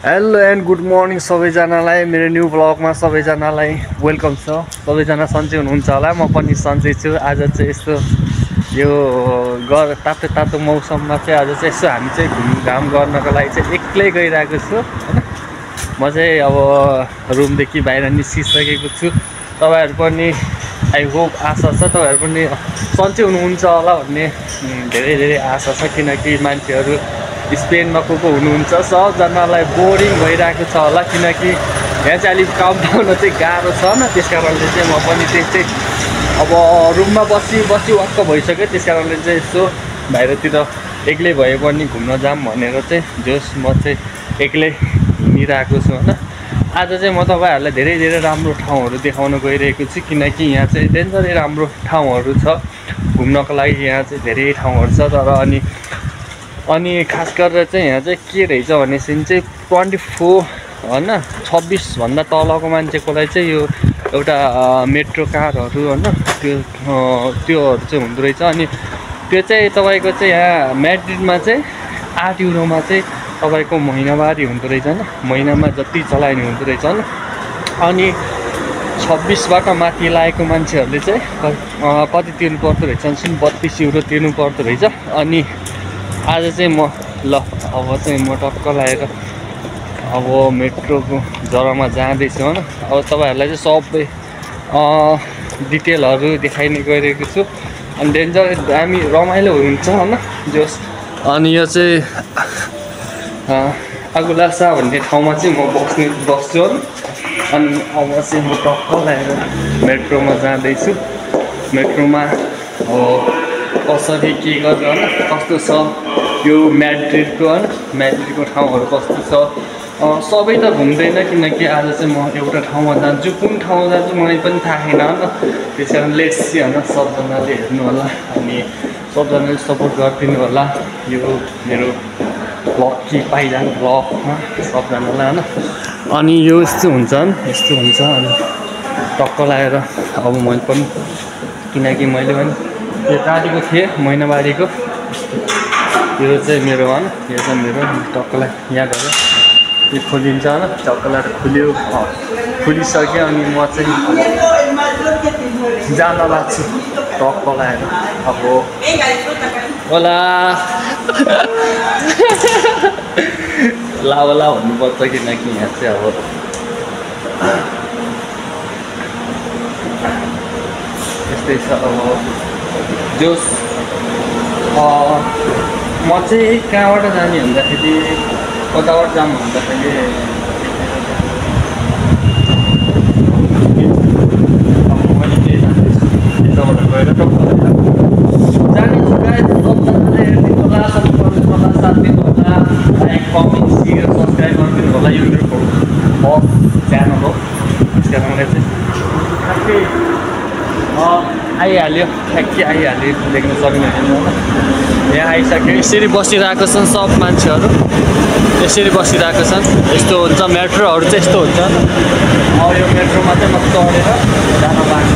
Hello and good morning सबैजनालाई मेरो new ब्लगमा सबैजनालाई वेलकम छ। सबैजना सन्चै हुनुहुन्छ होला, म पनि सन्चै छु। आज चाहिँ यस्तो यो तातो मौसममा चाहिँ आज चाहिँ यसो हामी चाहिँ घुमघाम गर्नको लागि चाहिँ एक्लै गइरहेको छु हैन। म चाहिँ अब रुमदेखि बाहिर निस्किसकेको छु। तपाईहरु पनि आई होप आशा छ तपाईहरु पनि सन्चै हुनुहुन्छ होला भन्ने धेरै आशा छ, किनकि मान्छेहरू स्पेनमा को हुनुहुन्छ सबजनालाई बोरिङ भइरहेको छ होला, किनकि यहाँ चाहिँ अलिक काम पाउन चाहिँ गाह्रो छ न। त्यस कारणले चाहिँ म पनि त्यस्तै अब रुममा बसी वाक्क भइसक्यो। त्यस कारणले चाहिँ यसो बाहिरतिर एक्लै भए पनि घुम्न जाम भनेर चाहिँ म चाहिँ एक्लै हिँडिरहेको छु हैन। आज चाहिँ म तपाईहरुलाई धेरै राम्रो ठाउँहरू देखाउन गइरहेको छु, किनकि यहाँ चाहिँ डेन्जरै राम्रो ठाउँहरू छ घुम्नको लागि। यहाँ चाहिँ धेरै ठाउँहरू छ, तर अनि खास गरेर चाहिँ यहाँ चाहिँ के रहेछ भनेपछि चाहिँ 24 हैन 26 भन्दा तलको मान्छेकोलाई चाहिँ यो एउटा मेट्रो कारहरू हैन त्योहरू चाहिँ हुँदो रहेछ। अनि त्यो चाहिँ तपाईको चाहिँ यहाँ म्याड्रिडमा चाहिँ 8 युरोमा चाहिँ तपाईको महिनावारी हुँदो रहेछ हैन, महिनामा जति चलाइने हुँदो रहेछ हैन। अनि 26 बाट माथि लागेको मान्छेहरूले चाहिँ कति तिर्नु पर्दो रहेछ भने 32 युरो तिर्नु पर्दो रहेछ। अनि आज चाहिँ म अब चाहिँ म टक्क लागेर अब मेट्रोको जरामा जाँदैछु हैन। अब तपाईहरुलाई चाहिँ सबै डिटेलहरू देखाइने गइरहेको छु। अनि डेन्जर दामी रमाइलो हुन्छ हैन जोस। अनि यो चाहिँ आगुलासा भन्ने ठाउँमा चाहिँ म बस्छु हैन। अनि अब चाहिँ म टक्क लागेर मेट्रोमा जाँदैछु। मेट्रोमा कसरी के गर्छ हैन, कस्तो छ यो म्याड्रिडको हैन, म्याड्रिडको ठाउँहरू कस्तो छ सबै त घुम्दैन, किनकि आज चाहिँ म एउटा ठाउँमा जान्छु। कुन ठाउँमा जान्छु मलाई पनि थाहा छैन हैन। त्यस कारण लेट्स सी हैन, सबजनाले हेर्नु होला अनि सबजनाले सपोर्ट गरिदिनु होला यो मेरो ब्लग कि पाइजानु ब्लगमा सबजनालाई हैन। अनि यो यस्तो हुन्छ नि, यस्तो हुन्छ। अनि टक्क लागेर अब मैले पनि, किनकि मैले पनि यो काटेको थिएँ महिनावारीको, यो चाहिँ मेरो हैन, यो चाहिँ मेरो टक्कलाई यहाँ गएर यो खोलिन्छ हैन। टक्कलाई खुल्यो, खुलिसक्यो। अनि म चाहिँ जान लाग्छु टक्क लागेर। अब होला लावला भन्नुपर्छ, किनकि यहाँ चाहिँ अब यस्तै छ। अब जोस म चाहिँ कहाँबाट जाने भन्दाखेरि कताबाट जाम भन्दाखेरि मैले के जान्दैछु यताबाट गएर जानेछु। गाइस सबजनाले हेरिदिनु होला, सपोर्ट गर्नु होला, साथ दिनु होला, लाइक कमेन्ट सेयर सब्सक्राइब गरिदिनु होला। यो मेरो फर्स्ट च्यानल हो, त्यस कारणले चाहिँ ठ्याक्कै आइहाल्यो, ठ्याक्कै आइहाल्यो, देख्न सक्नुहुन्छ होइन। यहाँ आइसक्यो, यसरी बसिरहेको छन् सब मान्छेहरू, यसरी बसिरहेको छन्। यस्तो हुन्छ मेट्रोहरू चाहिँ यस्तो हुन्छ। अब यो मेट्रोमा चाहिँ म चढेर जान लाग्छु।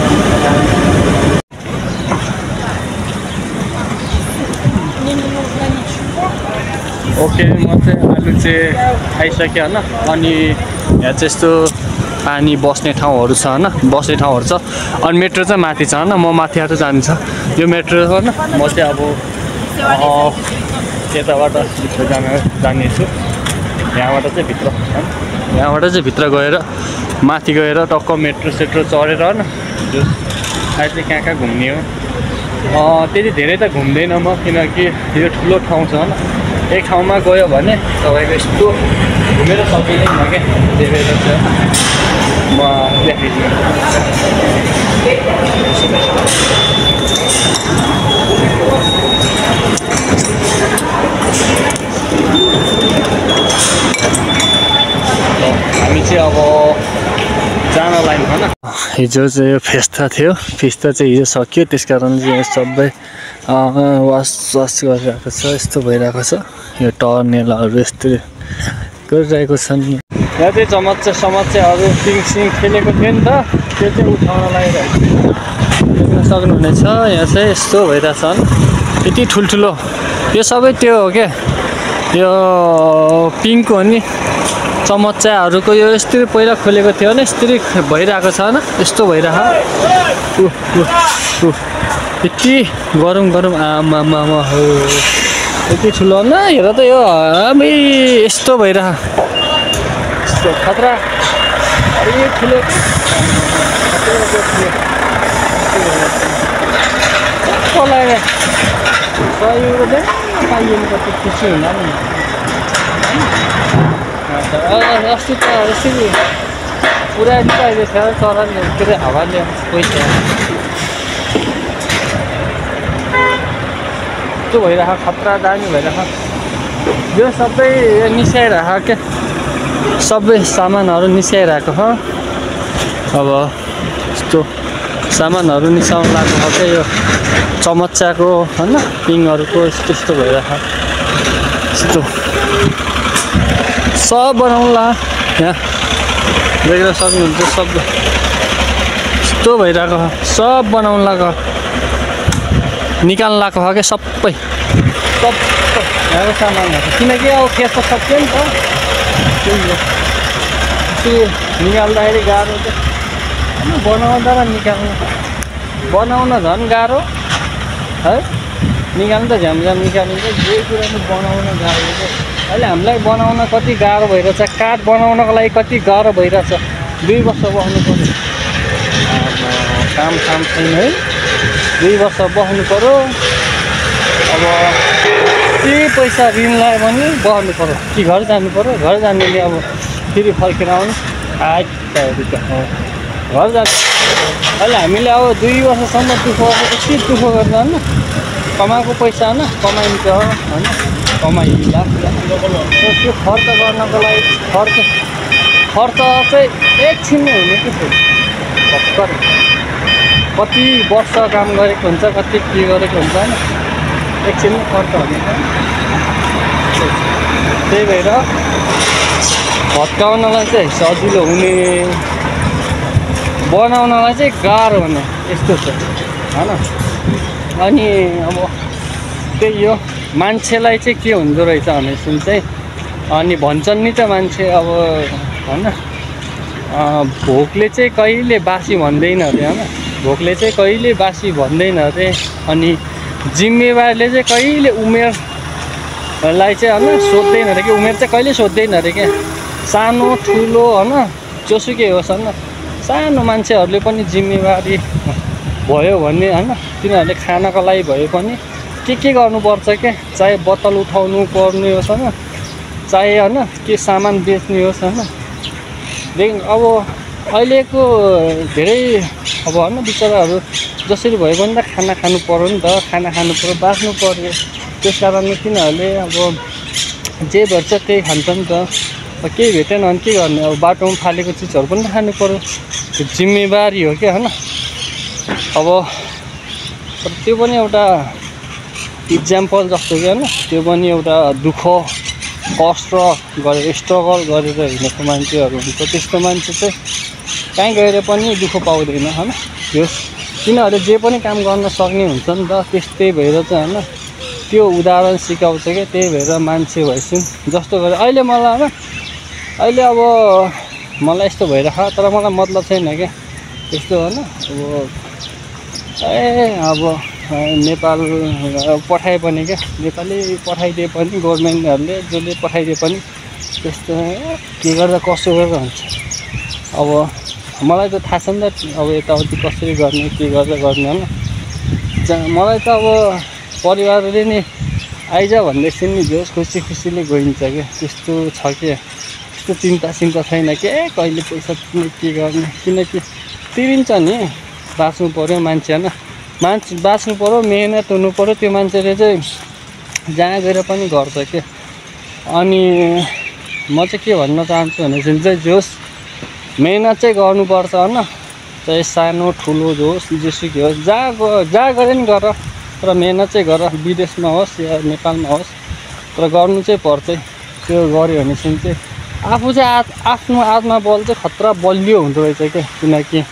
ओके, म चाहिँ अहिले चाहिँ आइसकेँ होइन। अनि यहाँ चाहिँ यस्तो पानी बस्ने ठाउँहरू छ हैन, बस्ने ठाउँहरू छ। अनि मेट्रो चाहिँ माथि छ हैन, म माथिबाट जान्छ यो मेट्रो हैन। म चाहिँ अब यताबाट भित्र जानेछु। यहाँबाट चाहिँ भित्र हैन, यहाँबाट चाहिँ भित्र गएर माथि गएर टक्क मेट्रो सेट्रो चढेर हैन जो अहिले चाहिँ कहाँ घुम्ने हो। त्यति धेरै त घुम्दैन म, किनकि यो ठुलो ठाउँ छ हैन। एक ठाउँमा गयो भने तपाईको यस्तो घुमेर सकिँदैन क्या, त्यही भएर चाहिँ म देखाइदिन्छु। हामी चाहिँ अब जान लाइन होइन। हिजो चाहिँ यो फेस्टा थियो, फेस्टा चाहिँ हिजो सक्यो, त्यस कारण चाहिँ सबै वास गरिरहेको छ। यस्तो भइरहेको छ, यो टर्नेलहरू यस्तो गरिरहेको छन्। यहाँ चाहिँ समस्याहरू सिङ खेलेको थियो नि त, त्यो चाहिँ उठाउन लागिरहेको देख्न सक्नुहुनेछ। यहाँ चाहिँ यस्तो भइरहेछन्, यति ठुल्ठुलो यो सबै त्यो हो क्या, यो पिङ्क हो नि चमच्चाहरूको यो यस्तरी पहिला खोलेको थियो भने यस्तरी भइरहेको छ होइन यस्तो भइरहेको यति गरौँ आमा हो यति ठुलो न हेर त यो आमै यस्तो भइरहेको यस्तो खतरा अलि ठुलो कसलाई सहयोग चाहिँ पाइएको त खुसी हुँदा नि अस्ति त यसरी पुरा निकालेको थियो चराले के अरे हावाले पैसा यस्तो भइरहेको खतरा दामी भइरहेको यो सबै निस्याइरहेको क्या सबै सामानहरू निस्याइरहेको हो अब यस्तो सामानहरू निसाउनु लाग्नु हो क्या यो चमच्चाको होइन पिङहरूको यस्तो यस्तो भइरहेको यस्तो सब बनाउला यहाँ देख्न सक्नुहुन्छ सब यस्तो भइरहेको सब बनाउनु लाग्यो निकाल्नु लाग्यो क्या सबै यहाँको सामानहरू किनकि अब खेत सक्यो नि त त्यही निकाल्दाखेरि गाह्रो चाहिँ बनाउँदा र निकाल्नु बनाउन झन् गाह्रो है निकाल्नु त झ्यामझ्याम निकालिन्छ जे कुरा पनि बनाउन गाह्रो छ अहिले हामीलाई बनाउन कति गाह्रो भइरहेछ काठ बनाउनको लागि कति गाह्रो भइरहेछ 2 वर्ष बस्नु पर्यो काम छैन है 2 वर्ष बस्नु पर्यो अब के पैसा ऋण लगायो भने बस्नु पर्यो कि घर जानु पर्यो घर जानेले अब फेरि फर्केर आउनु घर जानु अहिले हामीले अब 2 वर्षसम्म दुःख यति दुःख गरेर होइन कमाएको पैसा होइन कमाइन्छ होइन कमाइला त्यो खर्च गर्नको लागि खर्च चाहिँ एकछिनमै हुने कि भर्खर कति वर्ष काम गरेको हुन्छ कति के गरेको हुन्छ होइन एकछिनमै खर्च हुने त्यही भएर भत्काउनलाई चाहिँ सजिलो हुने बनाउनलाई चाहिँ गाह्रो हुने यस्तो छ होइन अनि अब त्यही हो मान्छेलाई चाहिँ के हुँदो रहेछ भनेपछि चाहिँ अनि भन्छन् नि त मान्छे अब होइन भोकले चाहिँ कहिले बासी भन्दैन अरे होइन भोकले चाहिँ कहिले बासी भन्दैन अरे अनि जिम्मेवारले चाहिँ कहिले उमेरलाई चाहिँ होइन सोध्दैन अरे कि उमेर चाहिँ कहिले सोध्दैन अरे क्या सानो ठुलो होइन जोसुकै होस् होइन सानो मान्छेहरूले पनि जिम्मेवारी भयो भने होइन तिनीहरूले खानको लागि भए पनि के गर्नुपर्छ क्या चाहे बोतल उठाउनु पर्ने होस् होइन चाहे होइन के सामान बेच्ने होस् होइन देखि अब अहिलेको धेरै अब होइन बिचराहरू जसरी भयो भने त खाना खानु पर्यो नि त खाना खानु पर्यो बाँच्नु पर्यो त्यस कारणले तिनीहरूले अब जे भेट्छ त्यही खान्छ नि त केही भेटेन भने के गर्ने अब बाटोमा फालेको चिजहरू पनि खानु पर्यो त्यो जिम्मेवारी हो क्या होइन अब त्यो पनि एउटा इक्जाम्पल जस्तो कि होइन त्यो पनि एउटा दुःख कष्ट गरेर स्ट्रगल गरेर हिँडेको मान्छेहरू हुन्छ त्यस्तो मान्छे चाहिँ कहीँ गएर पनि दुःख पाउँदैन होइन तिनीहरूले जे पनि काम गर्न सक्ने हुन्छ नि त त्यस्तै भएर चाहिँ होइन त्यो उदाहरण सिकाउँछ क्या त्यही भएर मान्छे भएपछि जस्तो गरेर अहिले मलाई होइन अहिले अब मलाई यस्तो भइरहेको तर मलाई मतलब छैन क्या त्यस्तो होइन अब नेपाल पठाए पनि क्या नेपाली पठाइदिए पनि गभर्मेन्टहरूले जसले पठाइदिए पनि त्यस्तो के गर्दा कसो गरेर हुन्छ अब मलाई त थाहा छ नि त अब यताउति कसरी गर्ने के गर्दा गर्ने होइन मलाई त अब परिवारले नि आइज भन्दैछ नि जोस् खुसीले गइन्छ क्या त्यस्तो छ क्या त्यस्तो चिन्ता छैन कि कहिले पैसा तिर्ने के गर्ने किनकि तिरिन्छ नि बाँच्नु पऱ्यो मान्छे होइन बाँच्नु पऱ्यो मेहनत हुनु पऱ्यो त्यो मान्छेले चाहिँ जहाँ गएर पनि गर्छ क्या अनि म चाहिँ के भन्न चाहन्छु भनेपछि चाहिँ जोस् मेहनत चाहिँ गर्नुपर्छ होइन चाहे सानो ठुलो होस् जेसुकै होस् जहाँ गरे नि गर तर मेहनत चाहिँ गर विदेशमा होस् या नेपालमा होस् तर गर्नु चाहिँ पर्छ त्यो गऱ्यो भनेपछि चाहिँ आफू चाहिँ आफ्नो आत्मा बल चाहिँ खतरा बलियो हुँदो रहेछ क्या किनकि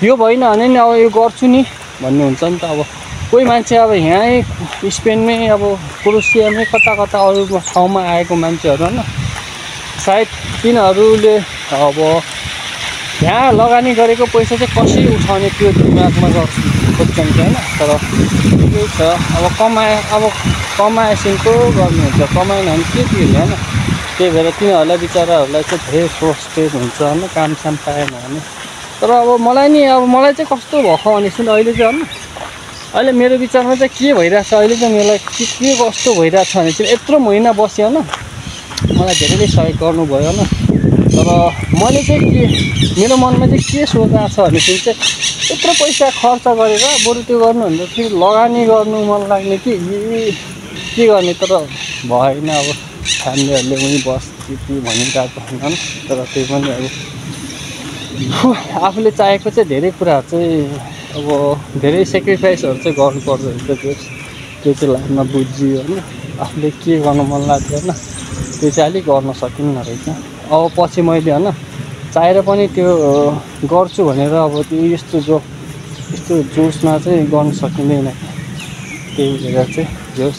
यो भएन भने नि अब यो गर्छु नि भन्ने हुन्छ नि त अब कोही मान्छे अब यहीँ स्पेनमै अब क्रोसियामै कता अरू ठाउँमा आएको मान्छेहरू होइन सायद तिनीहरूले अब यहाँ लगानी गरेको पैसा चाहिँ कसरी उठाउने त्यो दिमागमा खोज्छन् कि होइन। तर त्यही छ, अब कमाएसिनको गर्नुहुन्छ, कमाएन भने के दिने होइन। त्यही भएर तिनीहरूलाई बिचराहरूलाई चाहिँ धेरै फ्रस्ट्रेट हुन्छ होइन, कामसाम पाएन भने। तर अब मलाई चाहिँ कस्तो भएको भने सुन, अहिले चाहिँ होइन, अहिले मेरो विचारमा चाहिँ के भइरहेछ, अहिले चाहिँ मलाई के कस्तो भइरहेछ भने चाहिँ यत्रो महिना बस्यो होइन, मलाई धेरैले सहयोग गर्नुभयो होइन। तर मैले चाहिँ मेरो मनमा चाहिँ के सोचेको छ भनेदेखि चाहिँ यत्रो पैसा खर्च गरेर बरु त्यो गर्नुभन्दा फेरि लगानी गर्नु मन लाग्ने कि के गर्ने। तर भएन, अब फ्यामिलीहरूले उहीँ बस कि भनिरहेको होइन। तर त्यही पनि अब आफूले चाहेको चाहिँ धेरै कुराहरू चाहिँ अब धेरै सेक्रिफाइसहरू चाहिँ गर्नुपर्दो रहेछ। त्यो चाहिँ लाइफमा बुझियो होइन, आफूले के गर्नु मन लाग्यो होइन, त्यो चाहिँ अलिक गर्न सकिन्न रहेछ। अब पछि मैले होइन चाहेर पनि त्यो गर्छु भनेर अब त्यो यस्तो जोसमा चाहिँ गर्न सकिँदैन। त्यही भएर चाहिँ जोस